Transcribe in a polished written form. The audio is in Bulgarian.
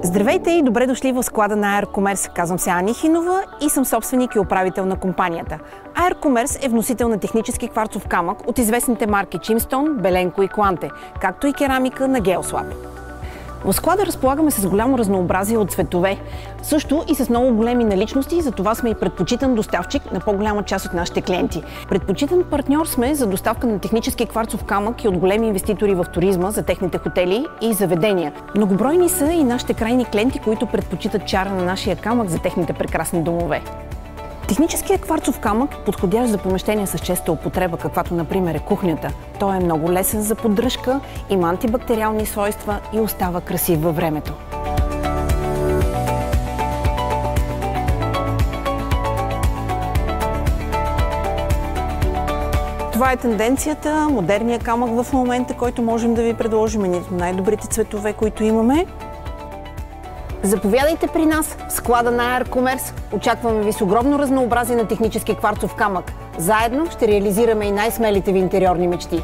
Здравейте и добре дошли в склада на AirCommerce. Казвам се Ани Хинова и съм собственик и управител на компанията. AirCommerce е вносител на технически кварцов камък от известните марки Chimstone, Беленко и Кланте, както и керамика на Geoslab. В склада разполагаме с голямо разнообразие от цветове, също и с много големи наличности, и затова сме и предпочитан доставчик на по-голяма част от нашите клиенти. Предпочитан партньор сме за доставка на технически кварцов камък и от големи инвеститори в туризма за техните хотели и заведения. Многобройни са и нашите крайни клиенти, които предпочитат чара на нашия камък за техните прекрасни домове. Техническият кварцов камък е подходящ за помещения с честа употреба, каквато например е кухнята. Той е много лесен за поддръжка, има антибактериални свойства и остава красив във времето. Това е тенденцията, модерният камък в момента, който можем да ви предложим, едни от най-добрите цветове, които имаме. Заповядайте при нас в склада на AirCommerce. Очакваме ви с огромно разнообразие на технически кварцов камък. Заедно ще реализираме и най-смелите ви интериорни мечти.